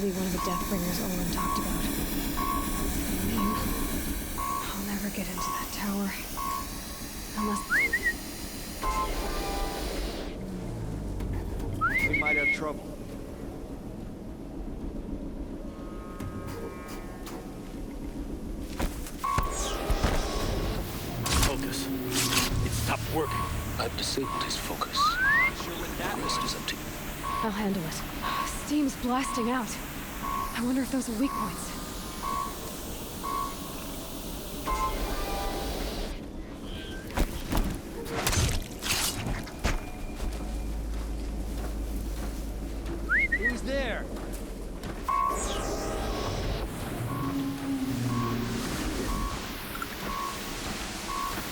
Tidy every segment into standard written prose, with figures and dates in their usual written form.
be one of the Deathbringers Olin talked about. I mean, I'll never get into that tower. Unless... We might have trouble. Focus. It stopped working. I've disabled his focus. Sure with that The rest is up to you. I'll handle it. Steam's blasting out. I wonder if those are weak points. Who's there?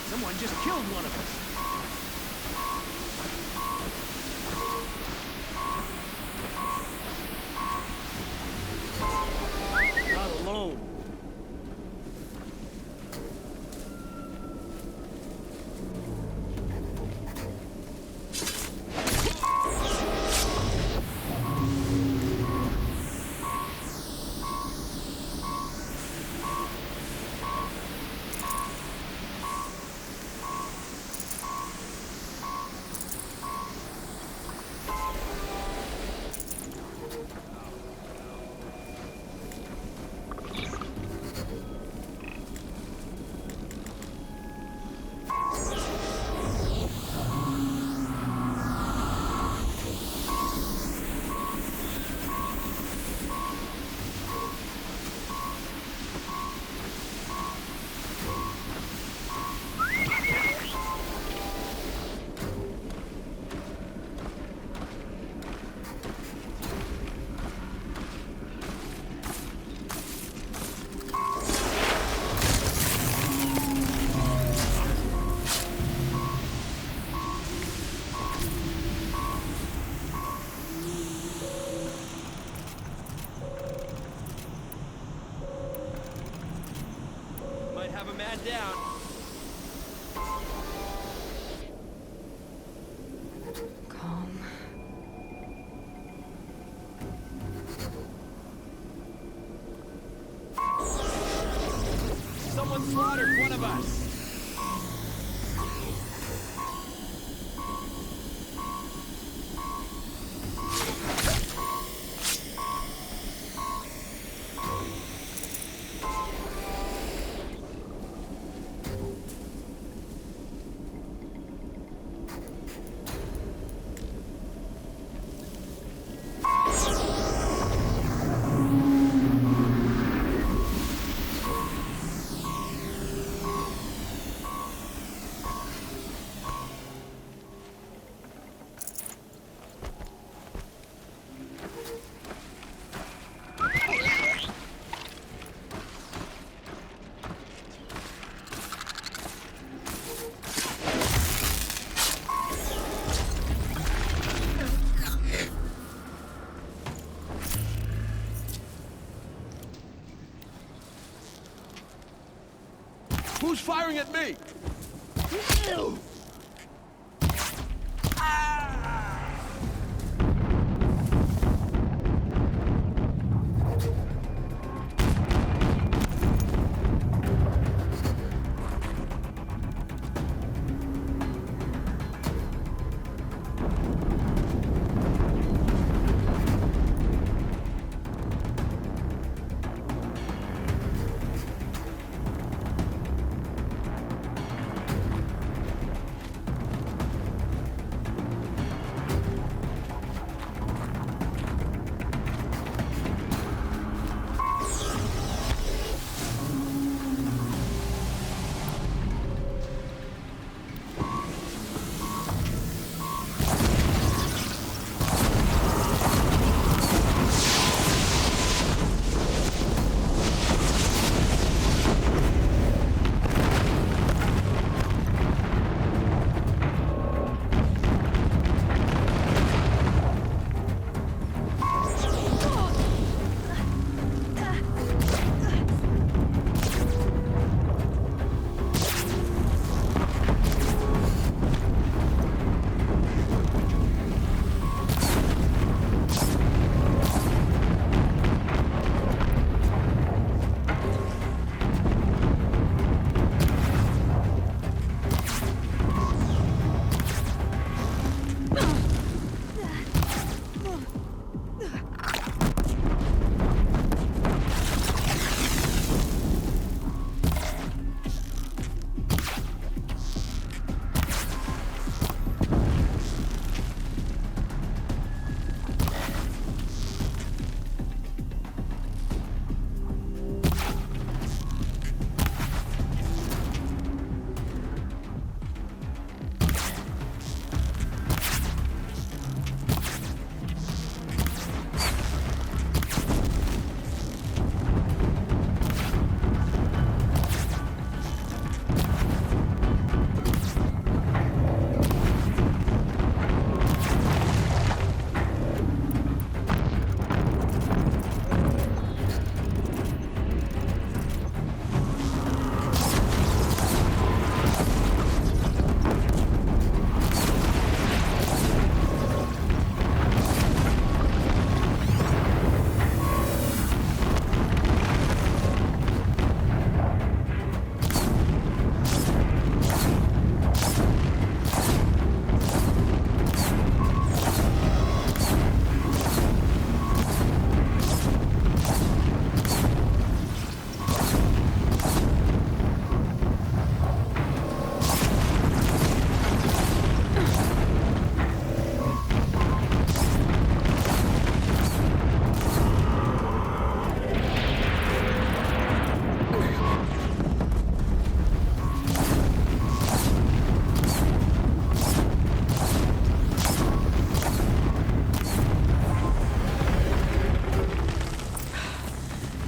Someone just killed one of us. Not alone. Might have a man down. Calm. Someone slaughtered one of us. Who's firing at me?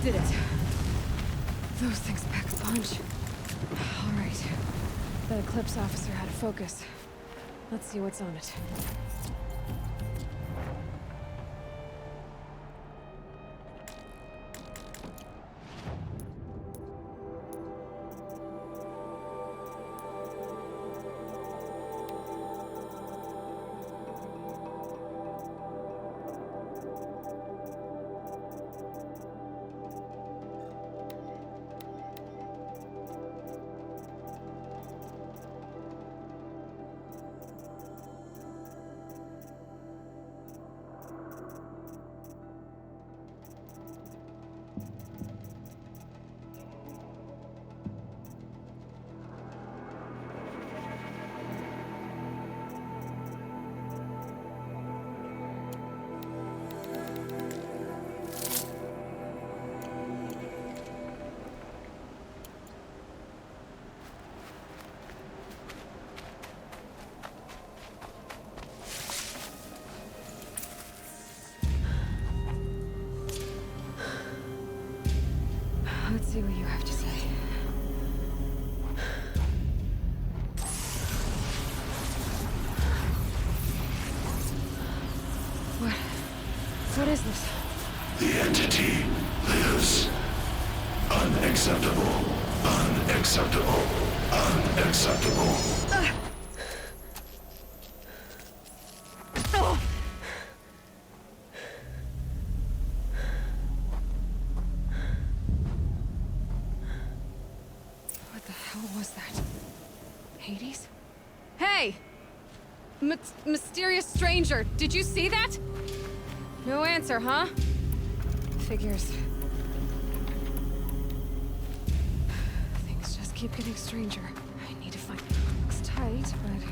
Did it. Those things pack a punch. All right. That Eclipse officer had a focus. Let's see what's on it. Let's see what you have to say. What is this? The entity lives. Unacceptable. Unacceptable. Unacceptable. What the hell was that? Hades? Hey! Mysterious stranger, did you see that? No answer, huh? Figures. Things just keep getting stranger. I need to find... Looks tight, but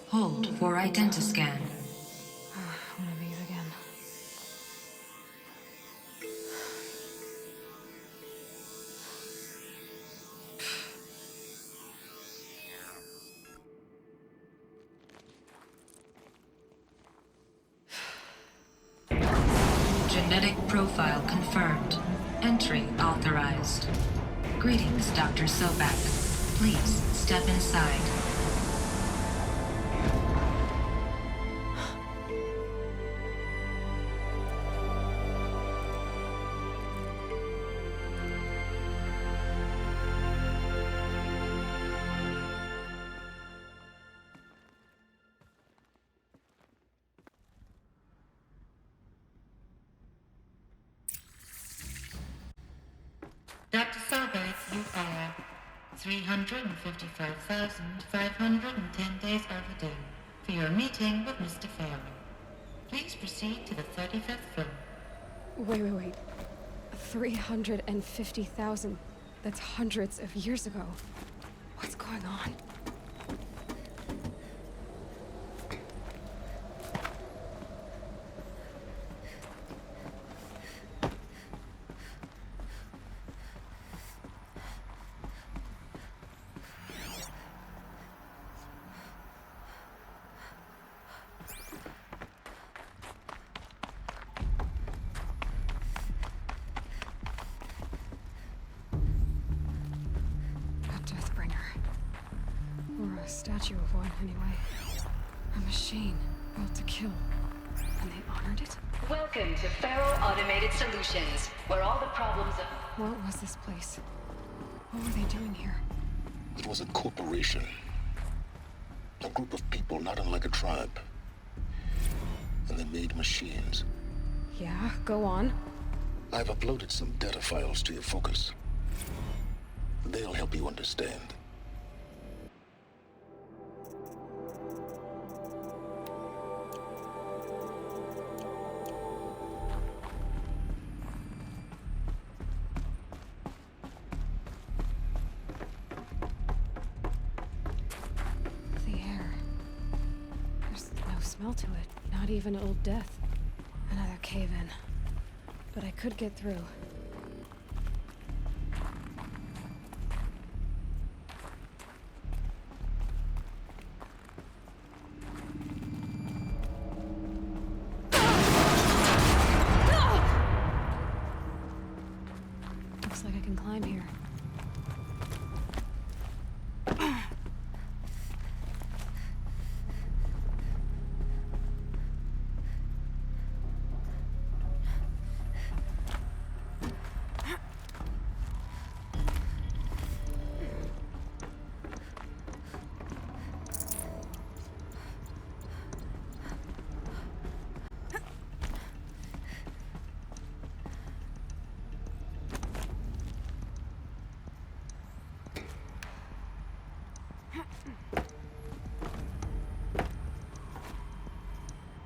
Hold for identiscan. one of these again. Genetic profile confirmed. Entry authorized. Greetings, Dr. Sobek. Please step inside. Dr. Sobek, you are 355,510 days overdue for your meeting with Mr. Farrell. Please proceed to the 35th floor. Wait. 350,000. That's hundreds of years ago. What's going on? A statue of one, anyway. A machine built to kill. And they honored it? Welcome to Feral Automated Solutions, where all the problems of... What was this place? What were they doing here? It was a corporation. A group of people not unlike a tribe. And they made machines. Yeah, go on. I've uploaded some data files to your focus. They'll help you understand. Smell to it. Not even Old Death. Another cave-in. But I could get through. climb here.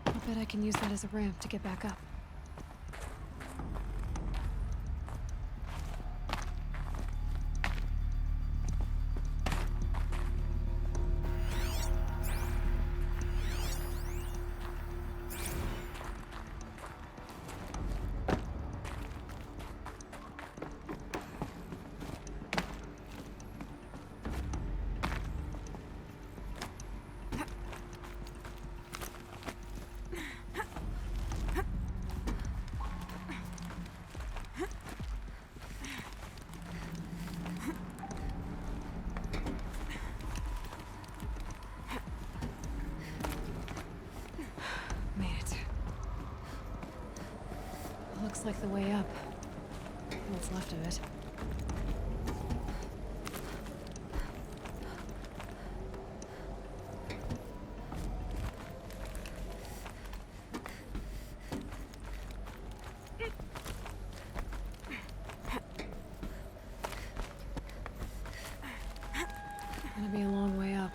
I bet I can use that as a ramp to get back up. Looks like the way up. What's left of it. Gonna be a long way up.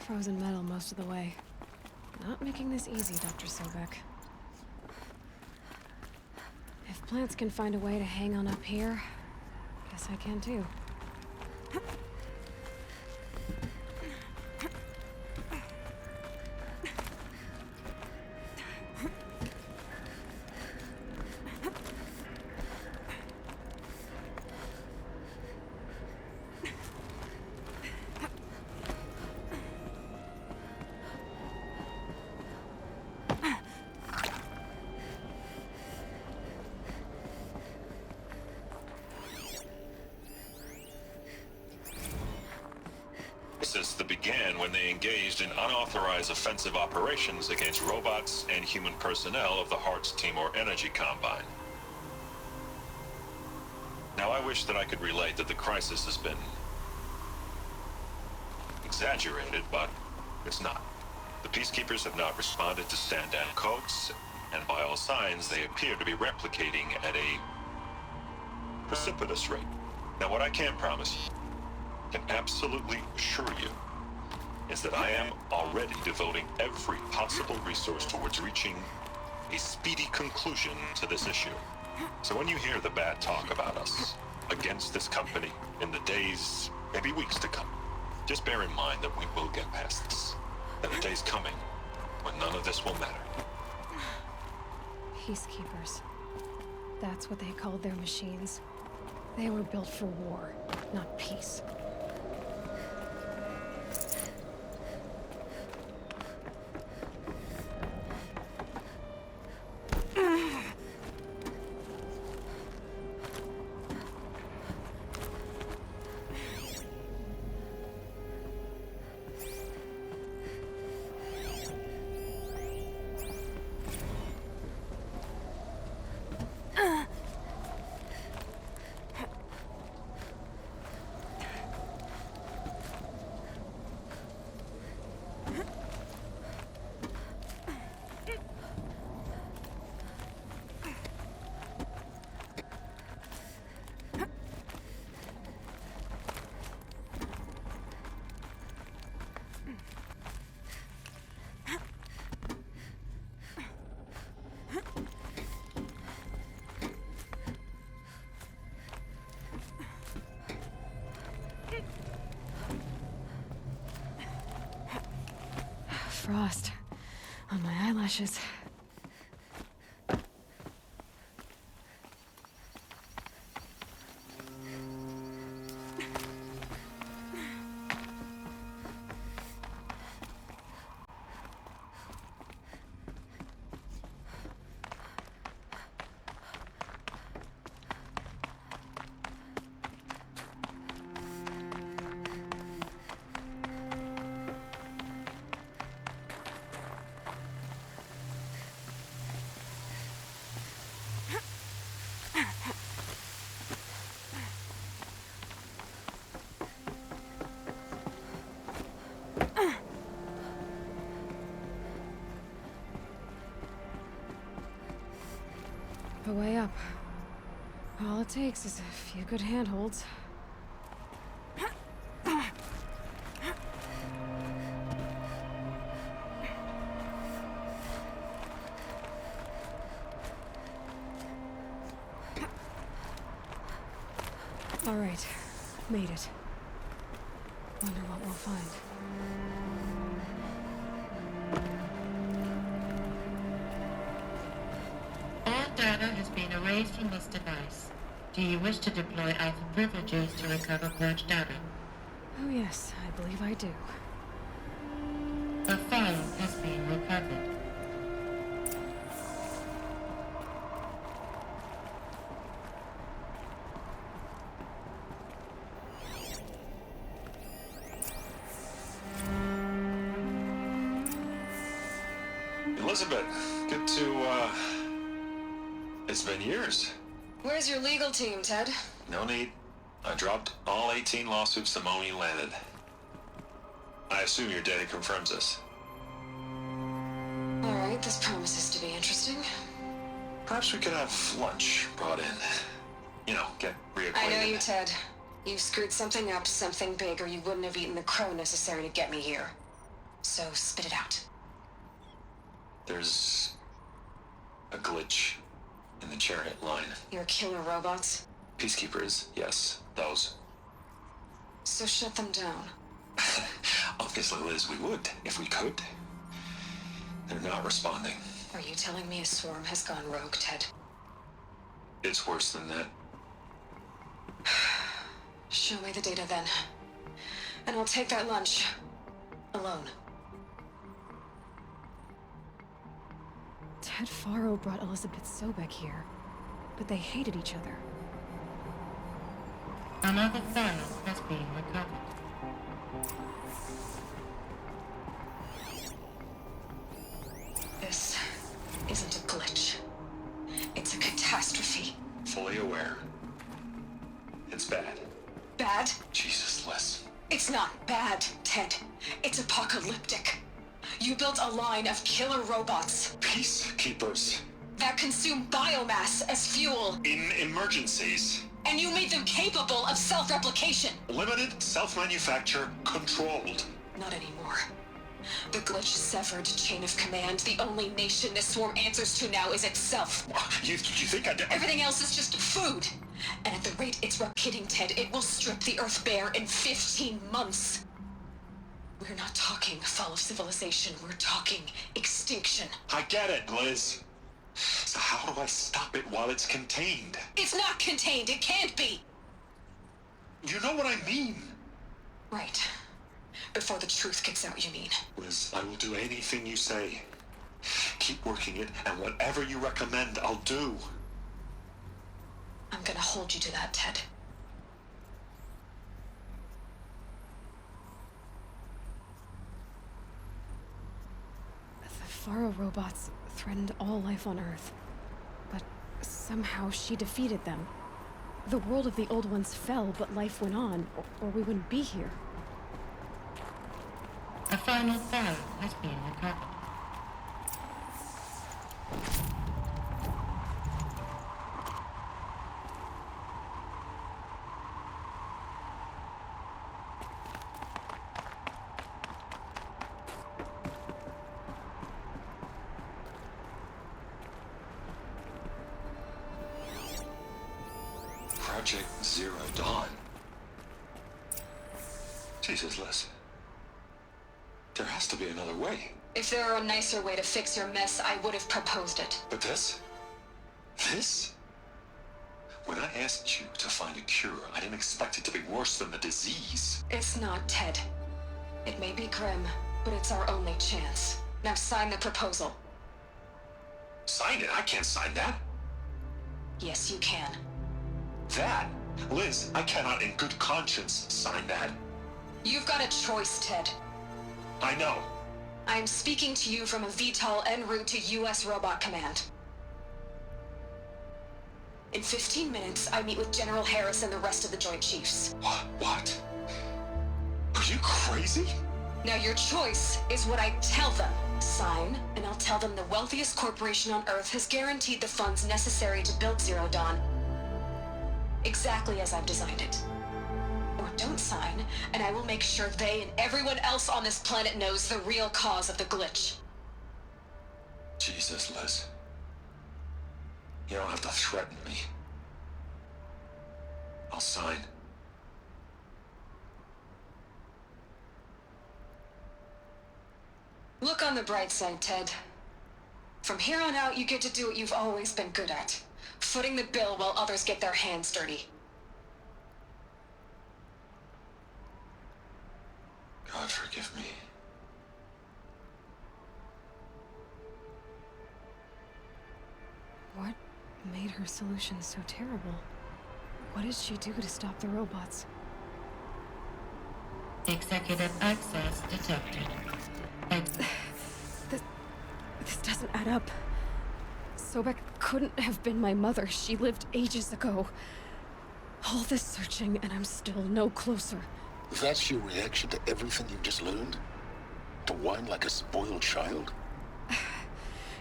Frozen metal most of the way. Not making this easy, Dr. Sobek. If plants can find a way to hang on up here, guess I can too. That began when they engaged in unauthorized offensive operations against robots and human personnel of the Heart's Timor Energy Combine. Now, I wish that I could relate that the crisis has been exaggerated, but it's not. The peacekeepers have not responded to stand-down codes, and by all signs, they appear to be replicating at a precipitous rate. Now, what I can promise you, can absolutely assure you, is that I am already devoting every possible resource towards reaching a speedy conclusion to this issue. So when you hear the bad talk about us against this company in the days, maybe weeks to come, just bear in mind that we will get past this. That a day's coming when none of this will matter. Peacekeepers. That's what they called their machines. They were built for war, not peace. Frost on my eyelashes. the way up. All it takes is a few good handholds. All right, made it. Wonder what we'll find. All data has been erased from this device. Do you wish to deploy alpha privileges to recover purged data? Oh yes, I believe I do. A file has been recovered. Elizabeth, good to, it's been years. Where's your legal team, Ted? No need. I dropped all 18 lawsuits the moment you landed. I assume your data confirms this. All right, this promises to be interesting. Perhaps we could have lunch brought in. You know, get reacquainted. I know you, Ted. You screwed something up, something big, or you wouldn't have eaten the crow necessary to get me here. So spit it out. There's a glitch in the chariot line. Your killer robots? Peacekeepers, yes, those. So shut them down. Obviously, Liz, we would, if we could. They're not responding. Are you telling me a swarm has gone rogue, Ted? It's worse than that. Show me the data then. And I'll take that lunch. Alone. Ted Faro brought Elizabeth Sobek here, but they hated each other. Another file has been recovered. This isn't a glitch. It's a catastrophe. Fully aware. It's bad. Bad? Jesus, Liz. It's not bad, Ted. It's apocalyptic. You built a line of killer robots Peacekeepers. that consume biomass as fuel, In emergencies. and you made them capable of self-replication. Limited, self-manufacture, controlled. Not anymore. The glitch severed chain of command. The only nation this swarm answers to now is itself. You think I did? Everything else is just food. And at the rate it's repeating, Ted, it will strip the Earth bare in 15 months. We're not talking fall of civilization. We're talking extinction. I get it, Liz. So how do I stop it while it's contained? It's not contained. It can't be. You know what I mean. Right. Before the truth gets out, you mean? Liz, I will do anything you say. Keep working it, and whatever you recommend, I'll do. I'm gonna hold you to that, Ted. The Faro robots threatened all life on Earth, but somehow she defeated them. The world of the old ones fell, but life went on, or we wouldn't be here. A final file has been recovered. Project Zero Dawn. Jesus, Liz. There has to be another way. If there were a nicer way to fix your mess, I would have proposed it. But this? This? When I asked you to find a cure, I didn't expect it to be worse than the disease. It's not, Ted. It may be grim, but it's our only chance. Now sign the proposal. Sign it? I can't sign that. Yes, you can. That? Liz, I cannot in good conscience sign that. You've got a choice, Ted. I know. I'm speaking to you from a VTOL en route to U.S. Robot Command. In 15 minutes, I meet with General Harris and the rest of the Joint Chiefs. What? Are you crazy? Now your choice is what I tell them. Sign, and I'll tell them the wealthiest corporation on Earth has guaranteed the funds necessary to build Zero Dawn. Exactly as I've designed it. Or don't sign, and I will make sure they and everyone else on this planet knows the real cause of the glitch. Jesus, Liz. You don't have to threaten me. I'll sign. Look on the bright side, Ted. From here on out, you get to do what you've always been good at. Footing the bill while others get their hands dirty. God forgive me. What made her solution so terrible? What did she do to stop the robots? Executive access detected. This doesn't add up. Sobek couldn't have been my mother. She lived ages ago. All this searching, and I'm still no closer. That's your reaction to everything you've just learned? To whine like a spoiled child?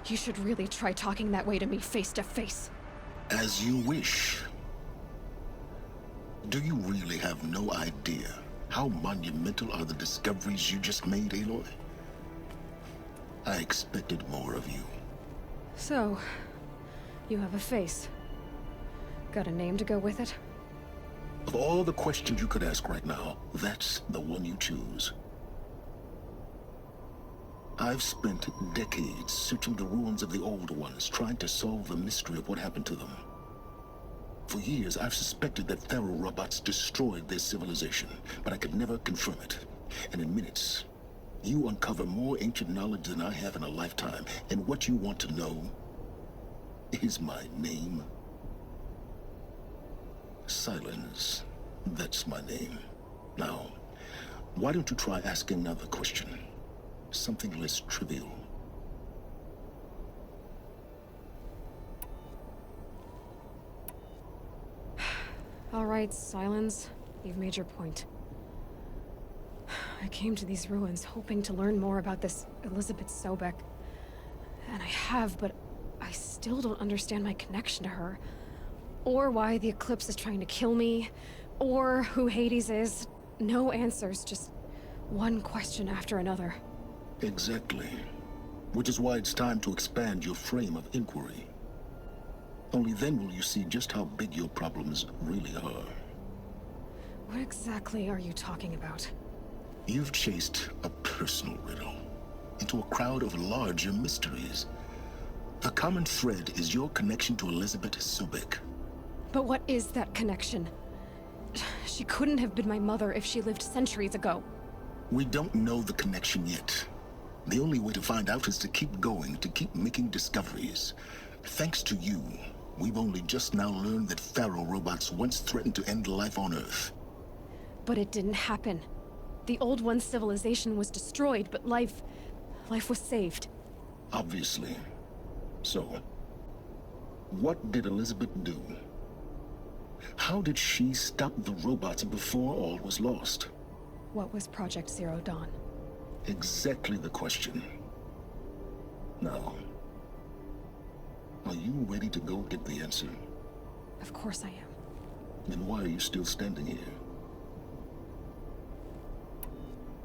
You should really try talking that way to me face to face. As you wish. Do you really have no idea how monumental are the discoveries you just made, Aloy? I expected more of you. So, you have a face. Got a name to go with it? Of all the questions you could ask right now, that's the one you choose. I've spent decades searching the ruins of the old ones, trying to solve the mystery of what happened to them. For years, I've suspected that Faro robots destroyed their civilization, but I could never confirm it. And in minutes, you uncover more ancient knowledge than I have in a lifetime, and what you want to know is my name. Silence. That's my name. Now, why don't you try asking another question? Something less trivial. All right, Silence. You've made your point. I came to these ruins hoping to learn more about this Elizabeth Sobek. And I have, but I still don't understand my connection to her. Or why the Eclipse is trying to kill me. Or who Hades is. No answers, just one question after another. Exactly. Which is why it's time to expand your frame of inquiry. Only then will you see just how big your problems really are. What exactly are you talking about? You've chased a personal riddle into a crowd of larger mysteries. The common thread is your connection to Elizabeth Sobek. But what is that connection? She couldn't have been my mother if she lived centuries ago. We don't know the connection yet. The only way to find out is to keep going, to keep making discoveries. Thanks to you, we've only just now learned that Faro robots once threatened to end life on Earth. But it didn't happen. The Old One's civilization was destroyed, but life was saved. Obviously. So, what did Elizabeth do? How did she stop the robots before all was lost? What was Project Zero Dawn? Exactly the question. Now, are you ready to go get the answer? Of course I am. Then why are you still standing here?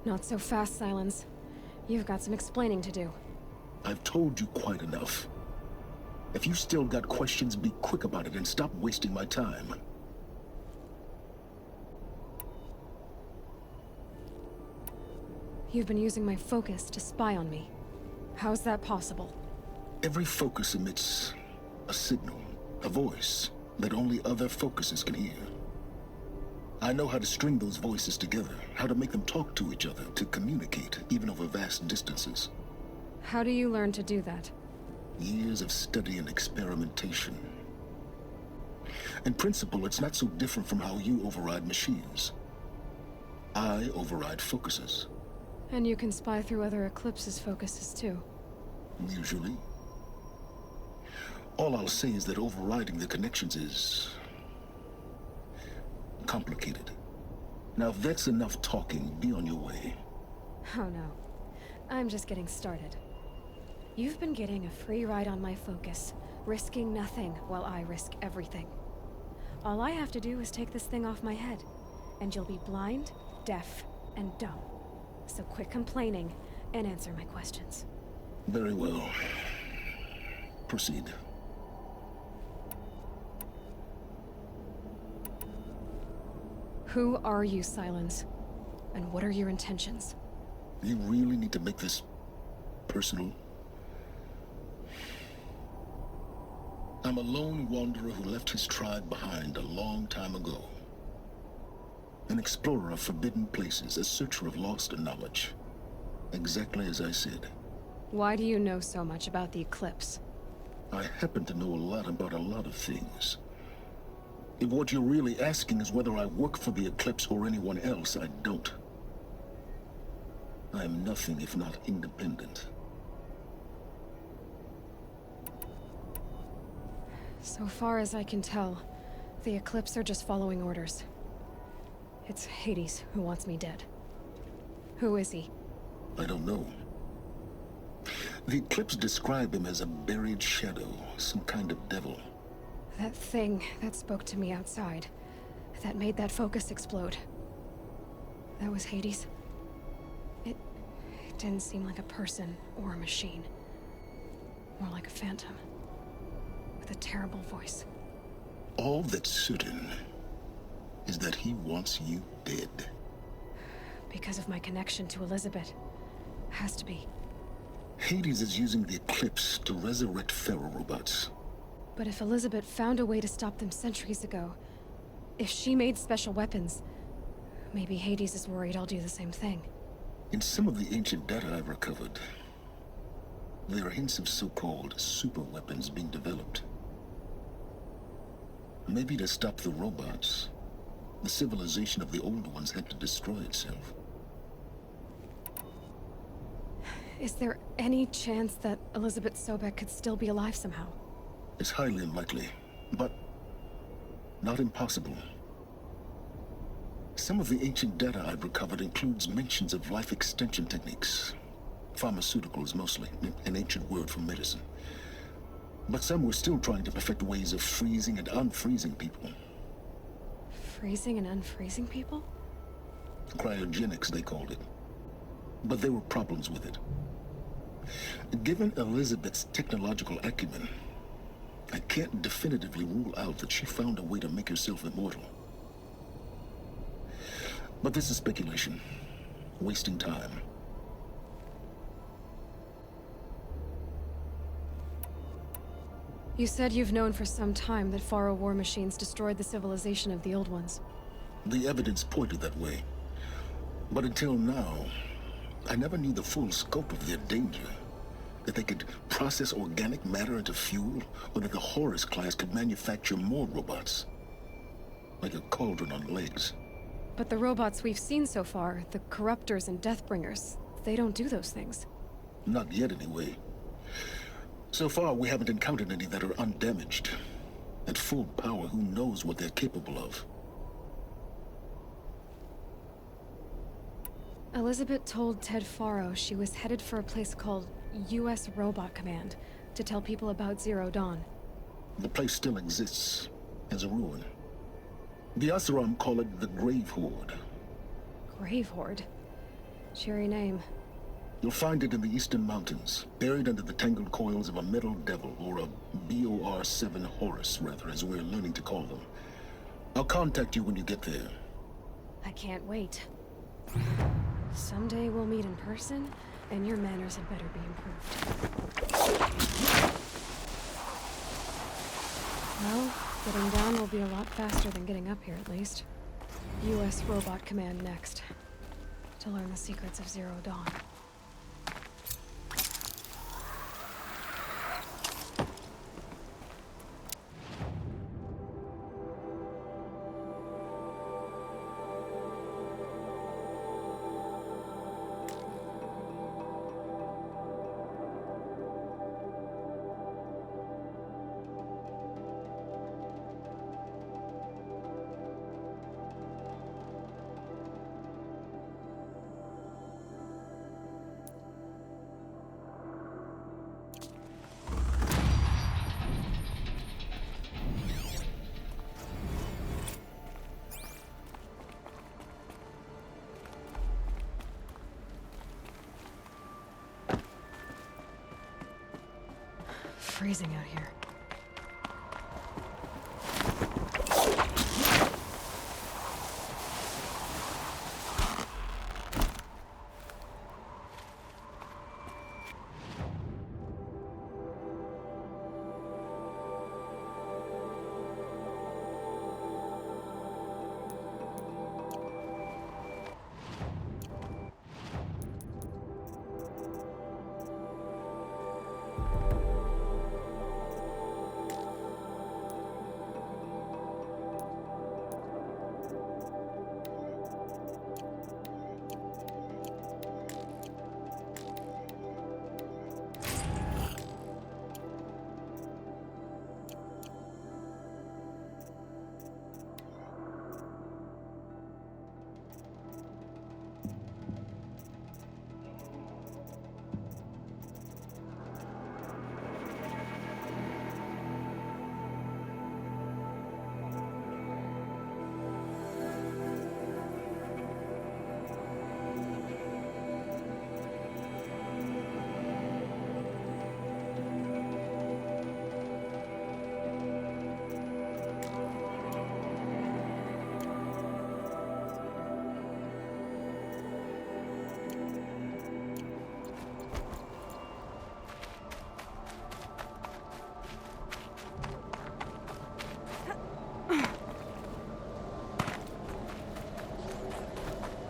Not so fast, Silence. You've got some explaining to do. I've told you quite enough. If you still got questions, be quick about it and stop wasting my time. You've been using my focus to spy on me. How's that possible? Every focus emits a signal, a voice, that only other focuses can hear. I know how to string those voices together, how to make them talk to each other, to communicate, even over vast distances. How do you learn to do that? Years of study and experimentation. In principle, it's not so different from how you override machines. I override focuses. And you can spy through other Eclipse's focuses too. Usually. All I'll say is that overriding the connections is complicated. Now, if that's enough talking, be on your way. Oh no. I'm just getting started. You've been getting a free ride on my focus, risking nothing while I risk everything. All I have to do is take this thing off my head, and you'll be blind, deaf, and dumb. So quit complaining and answer my questions. Very well. Proceed. Who are you, Silence? And what are your intentions? You really need to make this personal? I'm a lone wanderer who left his tribe behind a long time ago. An explorer of forbidden places, a searcher of lost knowledge. Exactly as I said. Why do you know so much about the eclipse? I happen to know a lot about a lot of things. If what you're really asking is whether I work for the Eclipse or anyone else, I don't. I am nothing if not independent. So far as I can tell, the Eclipse are just following orders. It's Hades who wants me dead. Who is he? I don't know. The Eclipse describe him as a buried shadow, some kind of devil. That thing that spoke to me outside, that made that focus explode. That was Hades. It didn't seem like a person or a machine. More like a phantom. With a terrible voice. All that's certain is that he wants you dead. Because of my connection to Elizabeth. Has to be. Hades is using the Eclipse to resurrect Pharaoh robots. But if Elizabeth found a way to stop them centuries ago, if she made special weapons, maybe Hades is worried I'll do the same thing. In some of the ancient data I've recovered, there are hints of so-called super weapons being developed. Maybe to stop the robots, the civilization of the old ones had to destroy itself. Is there any chance that Elizabeth Sobek could still be alive somehow? It's highly unlikely, but not impossible. Some of the ancient data I've recovered includes mentions of life extension techniques. Pharmaceuticals mostly, an ancient word for medicine. But some were still trying to perfect ways of freezing and unfreezing people. Freezing and unfreezing people? Cryogenics, they called it. But there were problems with it. Given Elizabeth's technological acumen, I can't definitively rule out that she found a way to make herself immortal. But this is speculation. Wasting time. You said you've known for some time that Pharaoh war machines destroyed the civilization of the old ones. The evidence pointed that way. But until now, I never knew the full scope of their danger. That they could process organic matter into fuel, or that the Horus class could manufacture more robots. Like a cauldron on legs. But the robots we've seen so far, the Corruptors and Deathbringers, they don't do those things. Not yet, anyway. So far, we haven't encountered any that are undamaged. At full power, who knows what they're capable of? Elizabeth told Ted Faro she was headed for a place called U.S. Robot Command to tell people about Zero Dawn. The place still exists, as a ruin. The Asaram call it the Grave Horde. Grave Horde? Cheery name. You'll find it in the Eastern Mountains, buried under the tangled coils of a metal devil, or a BOR-7 Horus, rather, as we're learning to call them. I'll contact you when you get there. I can't wait. Someday we'll meet in person, and your manners had better be improved. Well, getting down will be a lot faster than getting up here, at least. U.S. Robot Command next. To learn the secrets of Zero Dawn. freezing out here.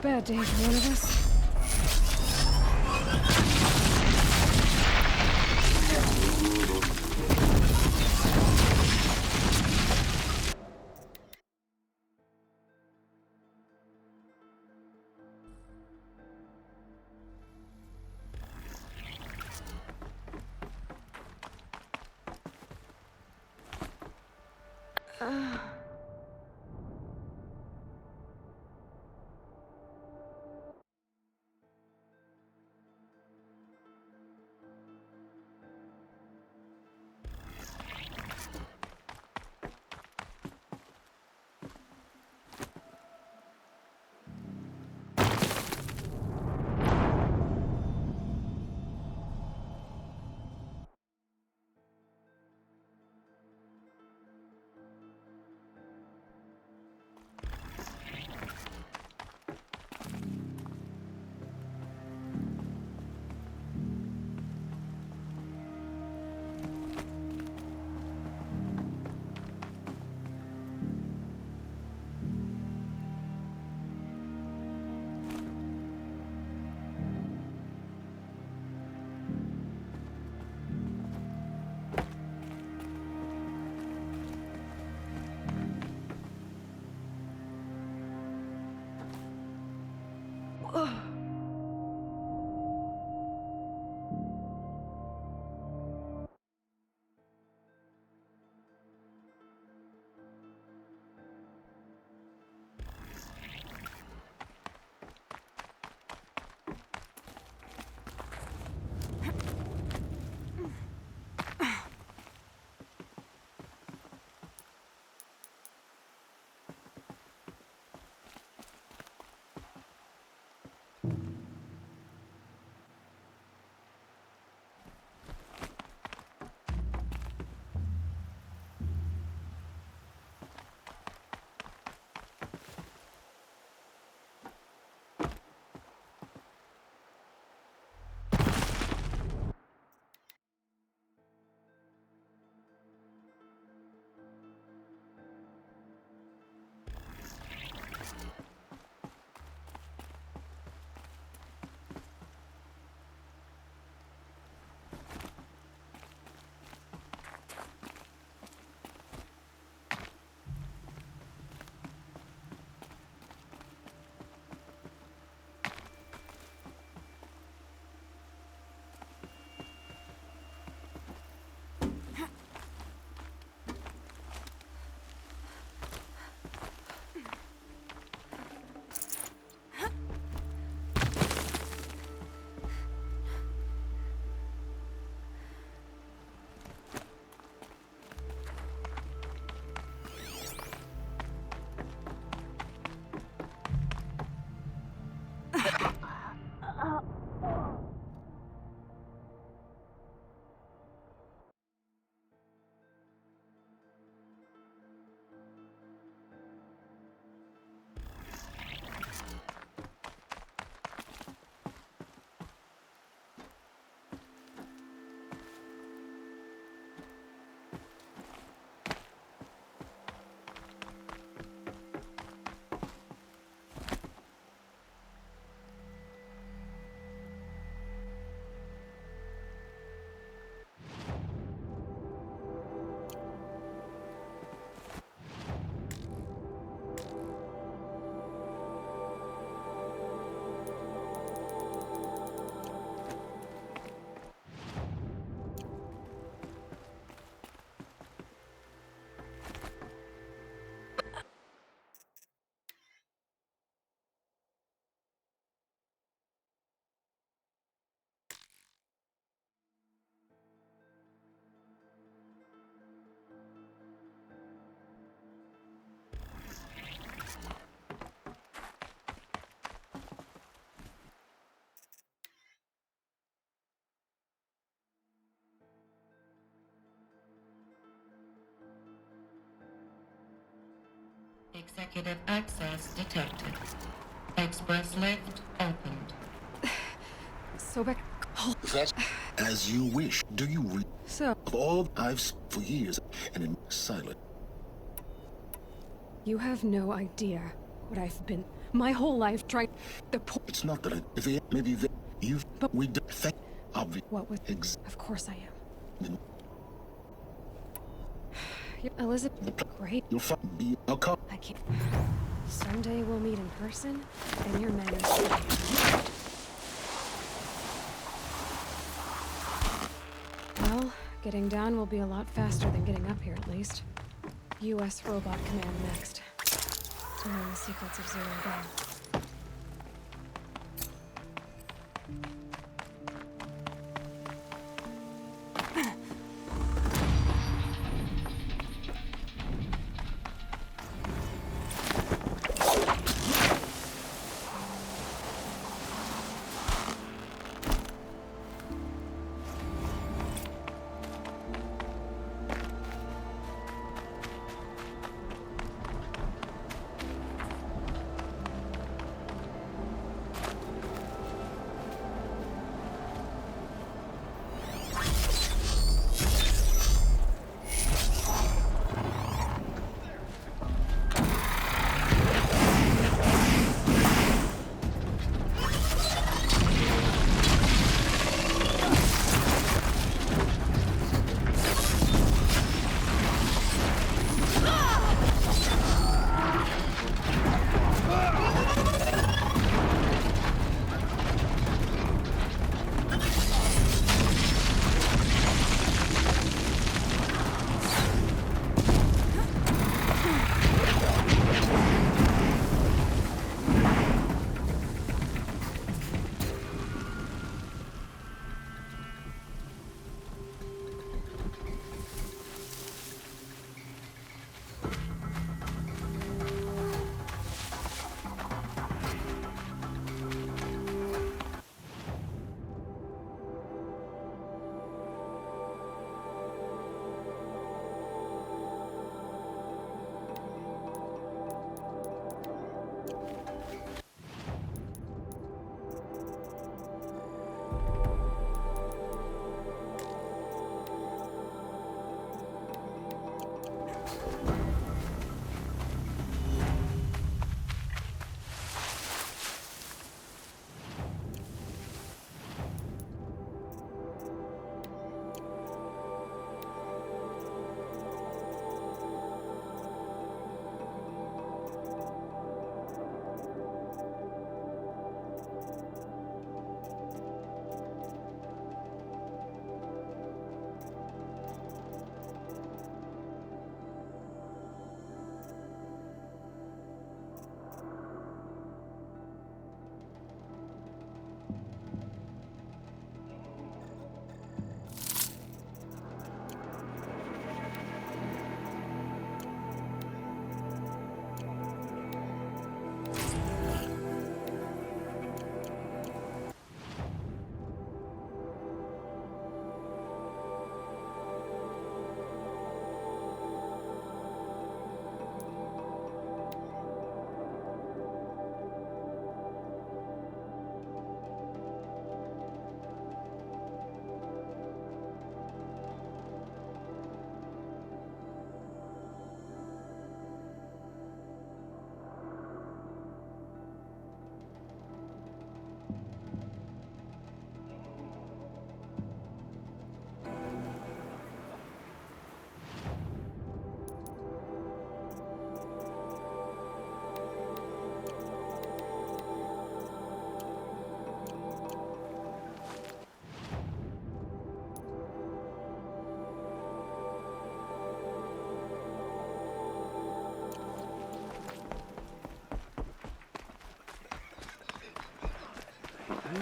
Bad day for one of us. executive access detected. Express lift opened. Sobek. That's as you wish. Do you read? So, Of all I've for years and in silent. you have no idea what I've been my whole life trying. The po- It's not that if they, maybe they, you've, But- we do think obvious. What was? Of course I am. Elizabeth, great. You'll be a cop. I can't. Someday we'll meet in person, and your manners. Well, getting down will be a lot faster than getting up here, at least. U.S. Robot Command next. To learn the secrets of Zero Dawn.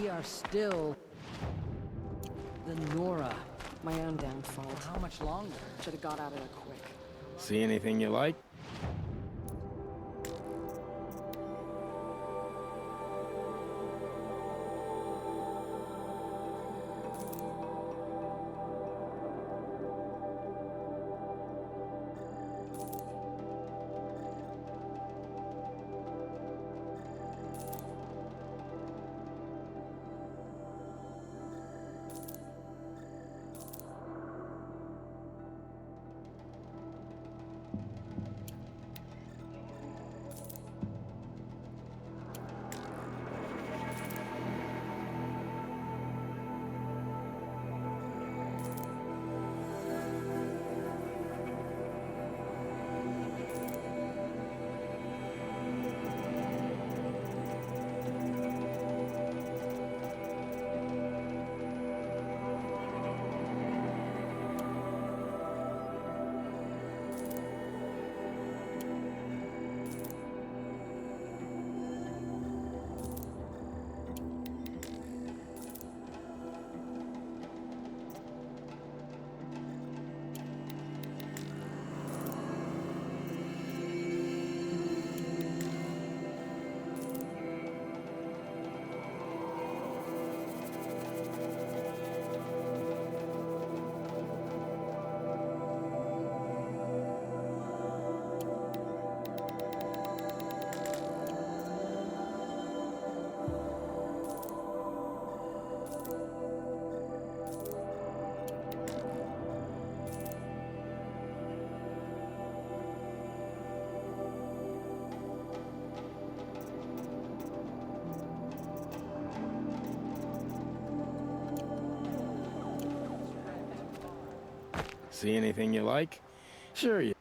We are still the Nora. My own downfall. For how much longer? Should have got out of there quick. See anything you like? See anything you like? Sure you.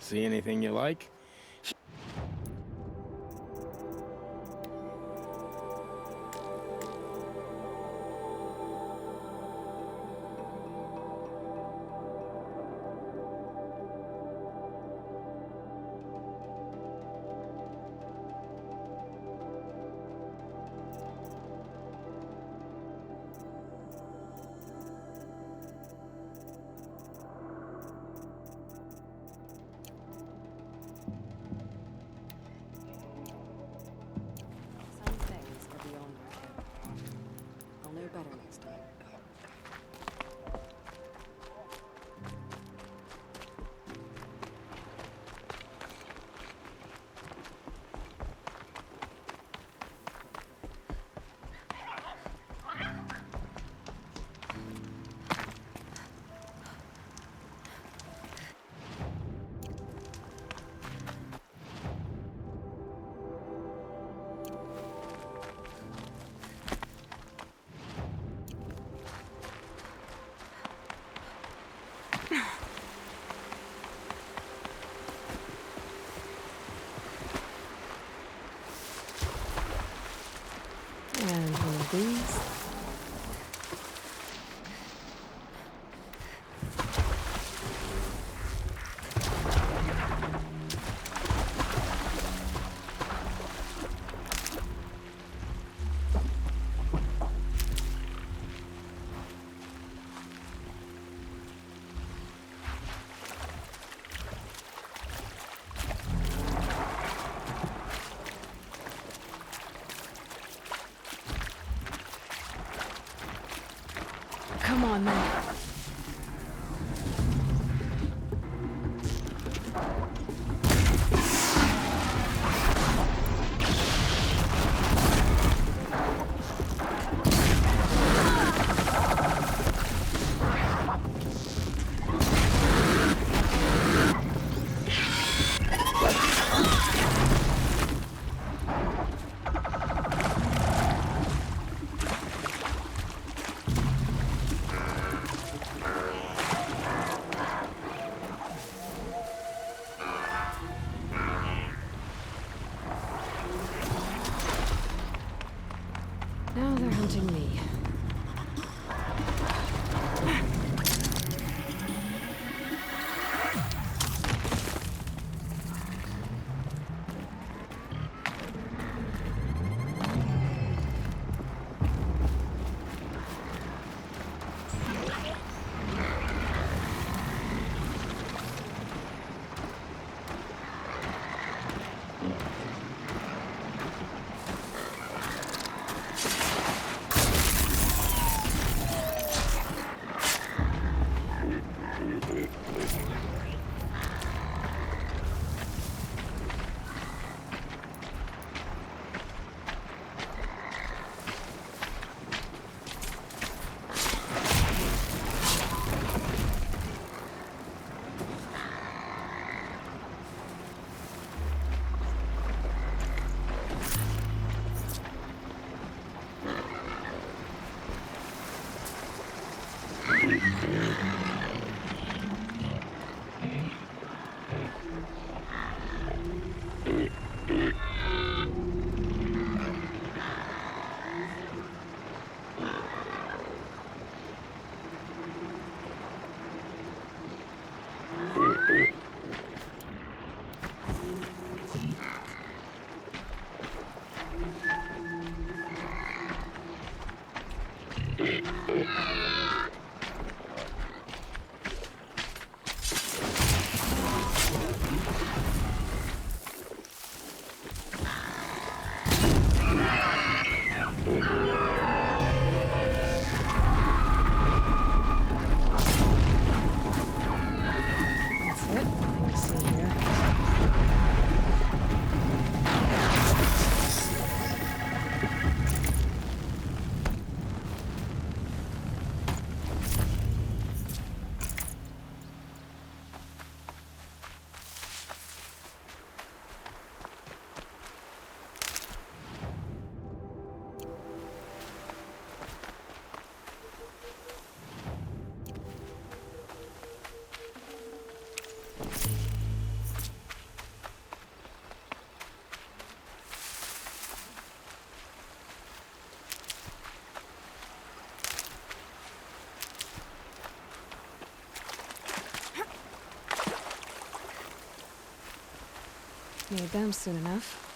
See anything you like? Some things are beyond repair. I'll know better next time. And one of these. Come on, then. That's it. Nothing to see here. Need them soon enough.